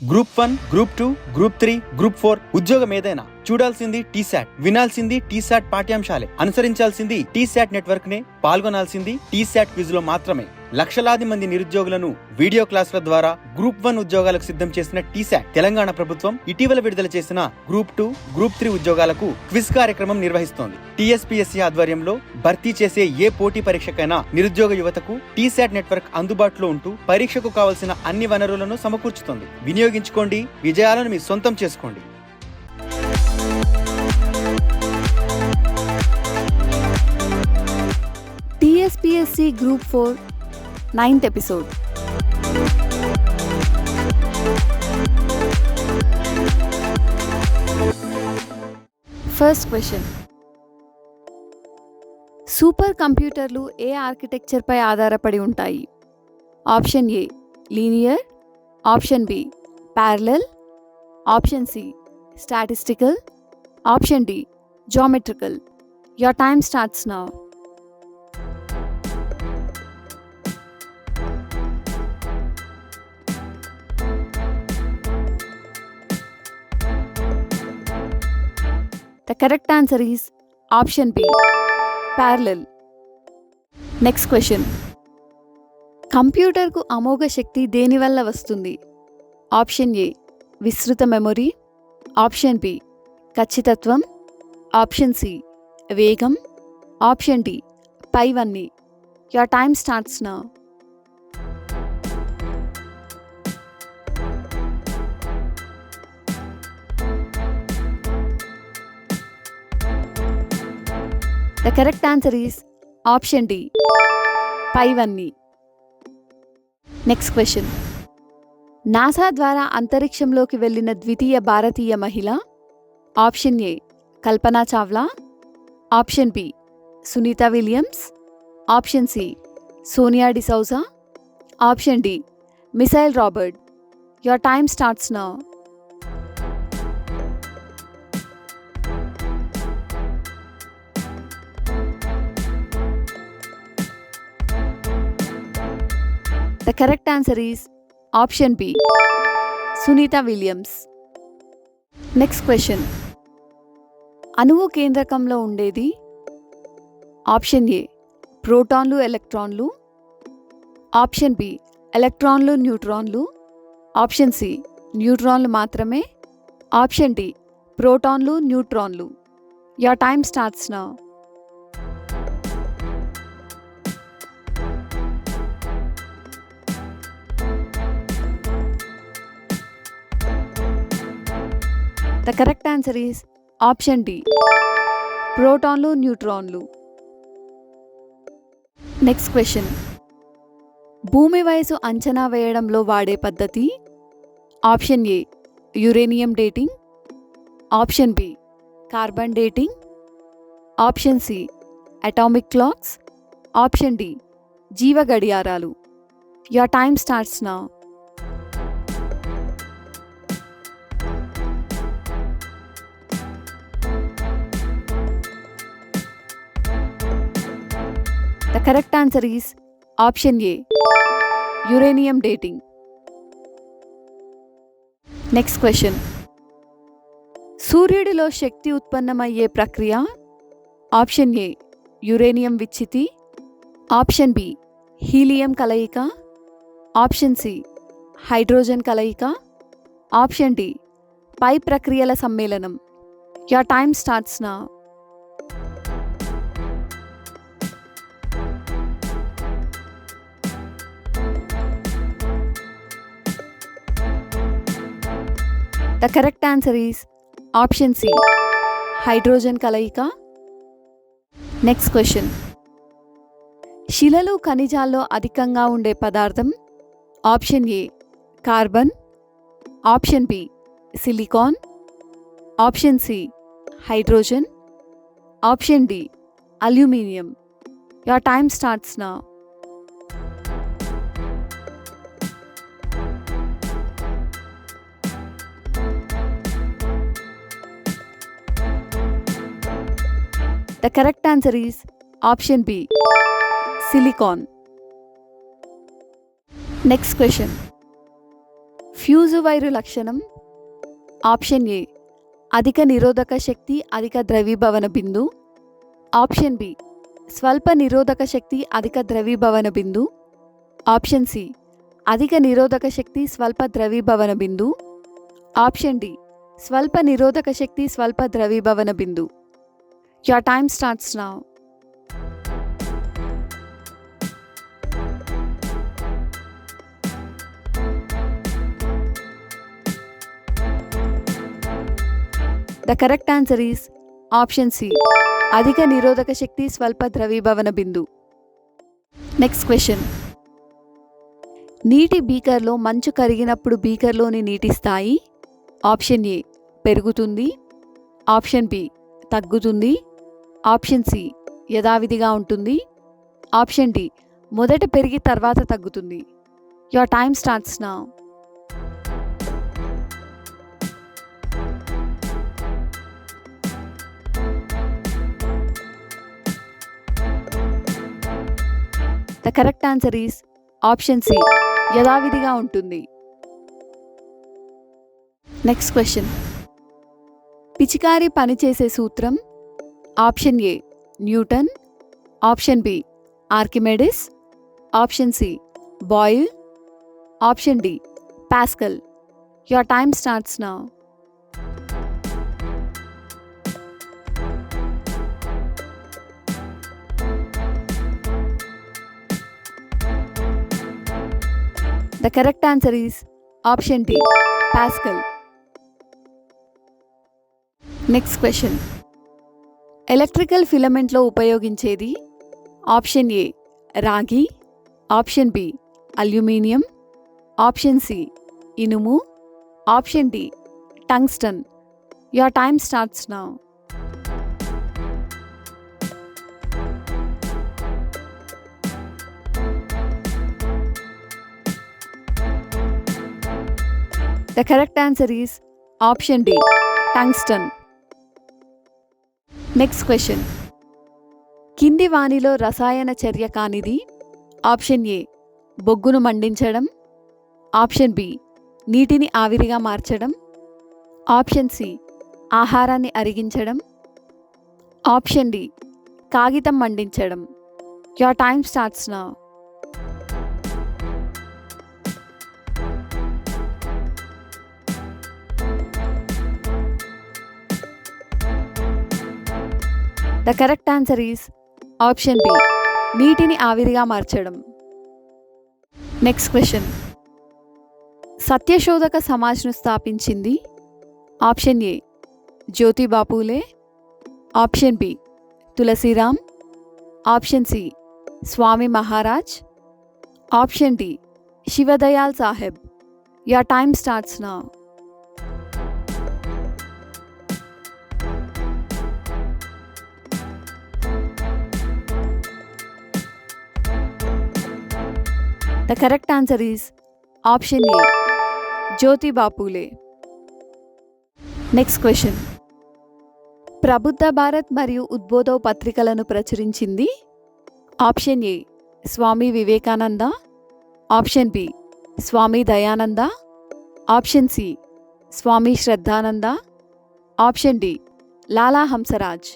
Group 1, group 2, group 3, group 4 ఉద్యోగం ఏదైనా చూడాల్సింది టీశాట్, వినాల్సింది టీశాట్ పాఠ్యాంశాలే, అనుసరించాల్సింది టీశాట్ నెట్వర్క్ నే, పాల్గొనాల్సింది టీశాట్ క్విజ్ లో మాత్రమే. లక్షలాది మంది నిరుద్యోగులను వీడియో క్లాసుల ద్వారా గ్రూప్ 1 ఉద్యోగాలకు సిద్ధం చేసిన టీశాట్ తెలంగాణ ప్రభుత్వం ఇటీవల విడుదల చేసిన గ్రూప్ 2, గ్రూప్ 3 ఉద్యోగాలకు క్విజ్ కార్యక్రమం నిర్వహిస్తోంది. టీఎస్పీఎస్సీ ఆధ్వర్యంలో భర్తీ చేసే ఏ పోటీ పరీక్షకైనా నిరుద్యోగ యువతకు టీశాట్ నెట్వర్క్ అందుబాటులో ఉంటూ పరీక్షకు కావలసిన అన్ని వనరులను సమకూర్చుతోంది. వినియోగించుకోండి, విజయాలను మీ సొంతం చేసుకోండి. TSPSC Group 4 9th episode. First question. Super కంప్యూటర్లు ఏ ఆర్కిటెక్చర్ పై ఆధారపడి ఉంటాయి? Option A linear, option B parallel, option C statistical, option D geometrical. Your time starts now. The correct answer is option B, parallel. Next question. కంప్యూటర్కు Amogha శక్తి దేనివల్ల వస్తుంది? Option A విస్తృత memory, option B ఖచ్చితత్వం, option C వేగం, option D పైవన్నీ. Your time starts now. The correct answer is option D, పైవన్నీ. Next question. NASA ద్వారా అంతరిక్షంలోకి వెళ్ళిన ద్వితీయ భారతీయ మహిళ? Option A Kalpana Chawla, option B Sunita Williams, option C Sonia D'Souza, option D Michelle Robert. Your time starts now. The correct answer is option B, Sunita Williams. Next question. అణువు కేంద్రకంలో ఉండేది? Option A ప్రోటాన్లు ఎలక్ట్రాన్లు, ఆప్షన్ బి ఎలక్ట్రాన్లు న్యూట్రాన్లు, ఆప్షన్ సి న్యూట్రాన్లు మాత్రమే, option D ప్రోటాన్లు న్యూట్రాన్లు. Your time starts now. The correct answer is option D, ప్రోటాన్లు న్యూట్రాన్లు. Next question. భూమి వయసు అంచనా వేయడంలో వాడే పద్ధతి? Option A uranium dating, option B carbon dating, option C atomic clocks, option D జీవ గడియారాలు. Your time starts now. The correct answer is option A, uranium dating. Next question. సూర్యుడిలో శక్తి ఉత్పన్నమయ్యే ప్రక్రియ? ఆప్షన్ ఏ యురేనియం విచ్ఛితి, option B helium కలయిక, option C hydrogen కలయిక, option D పై ప్రక్రియల సమ్మేళనం. Your time starts now. The correct answer is option C, hydrogen కలయిక. Next question. శిలలు ఖనిజాల్లో అధికంగా ఉండే పదార్థం? Option A carbon, option B silicon, option C hydrogen, option D aluminium. Your time starts now. The correct answer is option B, silicon. Next question. Fuse wire లక్షణం. Option A అధిక నిరోధక శక్తి, అధిక ద్రవీభవన బిందు. ఆప్షన్ బి స్వల్ప నిరోధక శక్తి, అధిక ద్రవీభవన బిందు. Option C అధిక నిరోధక శక్తి, స్వల్ప ద్రవీభవన బిందు. ఆప్షన్ డి స్వల్ప నిరోధక శక్తి, స్వల్ప ద్రవీభవన బిందు. Your time starts now. The correct answer is option C. అధిక నిరోధక శక్తి, స్వల్ప ద్రవీభవన బిందు. Next question. నీటి బీకర్లో మంచు కరిగినప్పుడు బీకర్లోని నీటి స్థాయి ఆప్షన్ ఏ పెరుగుతుంది, ఆప్షన్ బి తగ్గుతుంది, ఆప్షన్ సి యథావిధిగా ఉంటుంది, ఆప్షన్ డి మొదట పెరిగి తర్వాత తగ్గుతుంది. Your time starts now. The correct answer is option C యథావిధిగా ఉంటుంది. Next question. పిచికారి పనిచేసే సూత్రం option A Newton, option B Archimedes, option C Boyle, option D Pascal. Your time starts now. The correct answer is option D, Pascal. Next question. Electrical ఫిలమెంట్లో ఉపయోగించేది option A రాగి, option B aluminium, option C ఇనుము, option D tungsten. Your time starts now. The correct answer is option D, tungsten. Next question. కింది వానిలో రసాయన చర్య కానిది option A బొగ్గును మండించడం, ఆప్షన్ బి నీటిని ఆవిరిగా మార్చడం, ఆప్షన్ సి ఆహారాన్ని అరిగించడం, ఆప్షన్ డి కాగితం మండించడం. Your time starts now. The correct answer is option B, నీటిని ఆవిరిగా మార్చడం. Next question. సత్యశోధక సమాజ్ను స్థాపించింది option A Jyotiba Phule, option B Tulsiram, option C Swami Maharaj, option D Shivdayal Saheb. Your time starts now. The correct answer is option A, Jyotiba Phule. Next question. Prabuddha Bharat మరియు ఉద్బోధవ్ పత్రికలను ప్రచురించింది option A Swami Vivekananda, option B Swami Dayananda, option C Swami Shraddhananda, option D Lala Hansraj.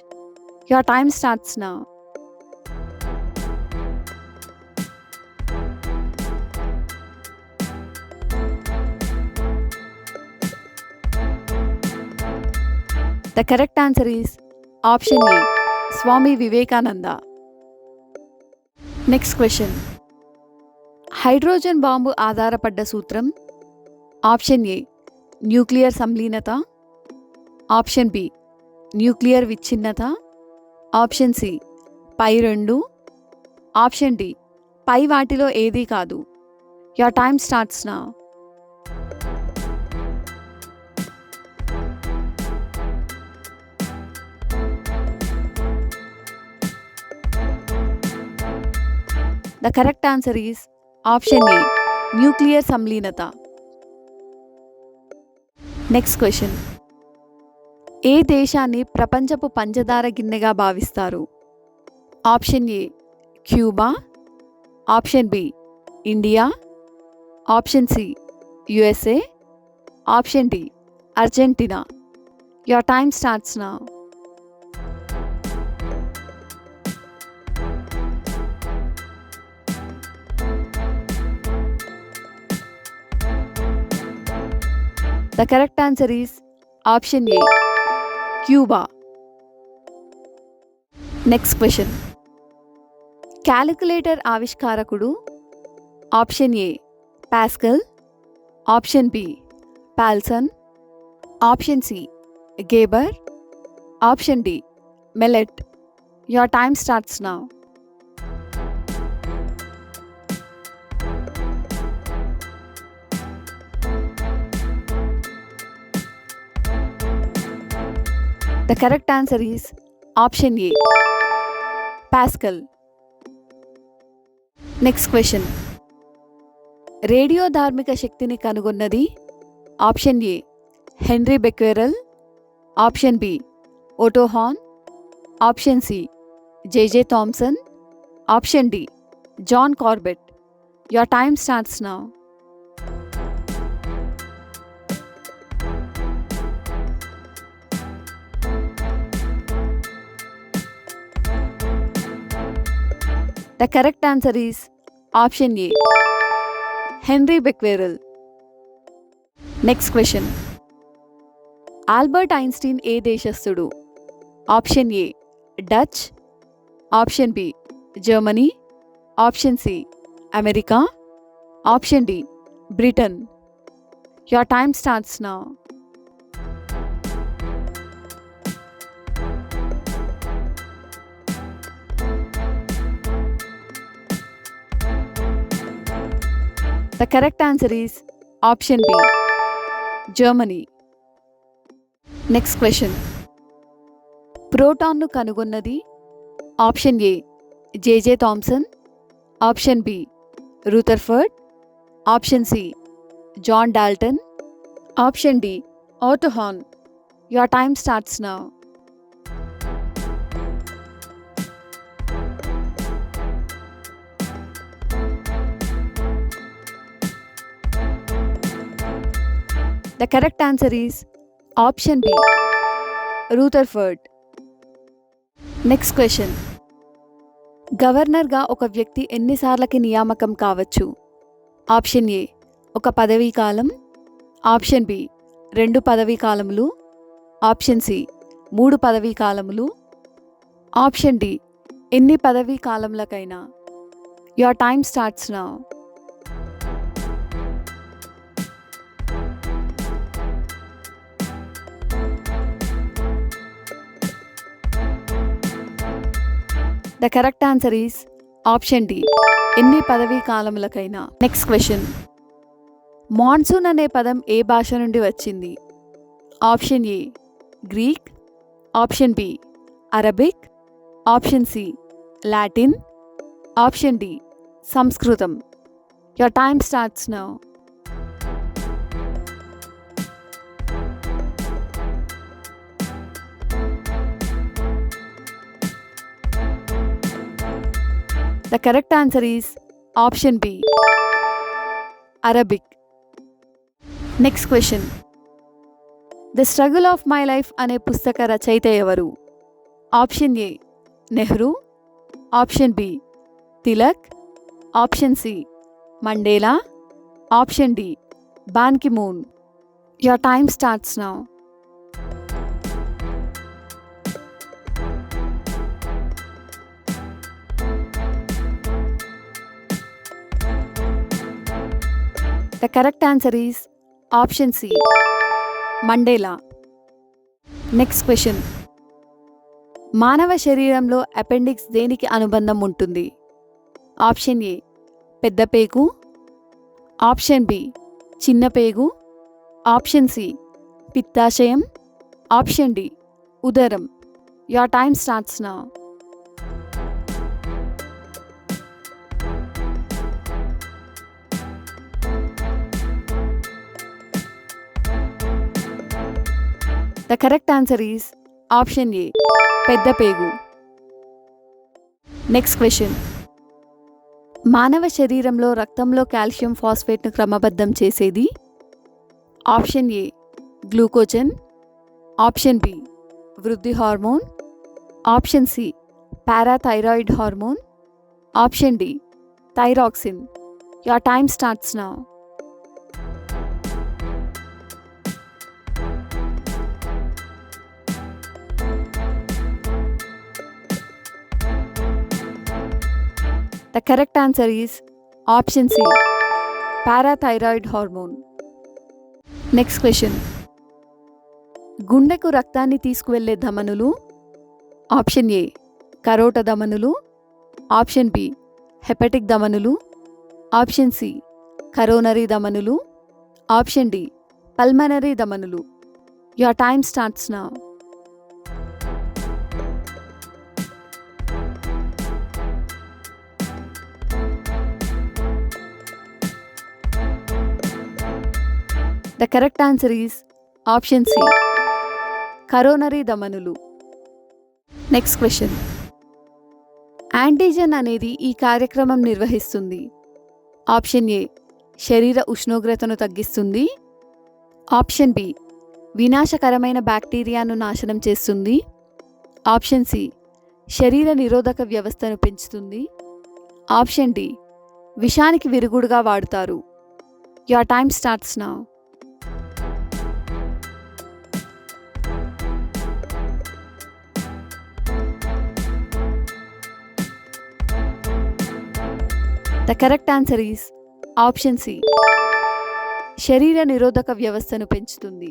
Your time starts now. The correct answer is option A, Swami Vivekananda. Next question. Hydrogen bomb ఆధారపడ్డ సూత్రం option A nuclear సంలీనత, option B nuclear విచ్ఛిన్నత, option C పై రెండు, option D పై వాటిలో ఏదీ కాదు. Your time starts now. The correct answer is option A, nuclear సంలీనత. Next question. ఏ దేశాన్ని ప్రపంచపు పంచదార గిన్నెగా భావిస్తారు option A Cuba, option B India, option C USA, option D Argentina. Your time starts now. The correct answer is option A, Cuba. Next question. Calculator ఆవిష్కారకుడు. Option A pascal, option B Paulson, option C Gabor, option D Mallet. Your time starts now. The correct answer is option A, Pascal. Next question. Radio ధార్మిక శక్తిని కనుగొన్నది. Option A Henry Becquerel, option B Otto Hahn, option C J J Thomson, option D John Corbett. Your time starts now. The correct answer is option A, Henry Becquerel. Next question. Albert Einstein ఏ దేశస్థుడు. Option A Dutch, option B Germany, option C America, option D Britain. Your time starts now. The correct answer is option B, Germany. Next question. ప్రోటాన్ను కనుగొన్నది. Option A J J Thomson, option B Rutherford, option C John Dalton, option D Otto Hahn. Your time starts now. The correct answer is option B, Rutherford. Next question. గవర్నర్గా ఒక వ్యక్తి ఎన్నిసార్లకి నియామకం కావచ్చు. Option A ఒక పదవీ కాలం, option B 2 పదవీ కాలములు, option C 3 పదవీ కాలములు, ఆప్షన్ డి ఎన్ని పదవీ కాలములకైనా. Your time starts now. The correct answer is option D, ఎన్ని పదవీ కాలములకైనా. Next question. మాన్సూన్ అనే పదం ఏ భాష నుండి వచ్చింది. Option A Greek, option B Arabic, option C Latin, option D సంస్కృతం. Your time starts now. The correct answer is option B, Arabic. Next question. The Struggle of My Life అనే పుస్తక రచయిత ఎవరు. Option A Nehru, option B Tilak, option C Mandela, option D Ban Ki Moon. Your time starts now. The correct answer is option C, Mandela. Next question. మానవ శరీరంలో appendix దేనికి అనుబంధం ఉంటుంది. Option A పెద్ద పేగు, ఆప్షన్ బి చిన్న పేగు, ఆప్షన్ సి పిత్తాశయం, ఆప్షన్ డి ఉదరం. Your time starts now. The correct answer is option A, పెద్ద పేగు. Next question. మానవ శరీరంలో రక్తంలో కాల్షియం ఫాస్ఫేట్ను క్రమబద్ధం చేసేది. Option A glucagon, option B వృద్ధి hormone, option C parathyroid hormone, option D thyroxine. Your time starts now. The correct answer is option C, parathyroid hormone. Next question. గుండెకు రక్తాన్ని తీసుకువెళ్ళే ధమనులు. ఆప్షన్ ఏ కరోట ధమనులు, option B hepatic ధమనులు, option C coronary ధమనులు, option D pulmonary ధమనులు. Your time starts now. The correct answer is option C, coronary ధమనులు. Next question. Antigen అనేది ఈ కార్యక్రమం నిర్వహిస్తుంది. ఆప్షన్ ఏ శరీర ఉష్ణోగ్రతను తగ్గిస్తుంది, ఆప్షన్ బి వినాశకరమైన బ్యాక్టీరియాను నాశనం చేస్తుంది, ఆప్షన్ సి శరీర నిరోధక వ్యవస్థను పెంచుతుంది, ఆప్షన్ డి విషానికి విరుగుడుగా వాడుతారు. Your time starts now. The correct answer is option C, శరీర నిరోధక వ్యవస్థను పెంచుతుంది.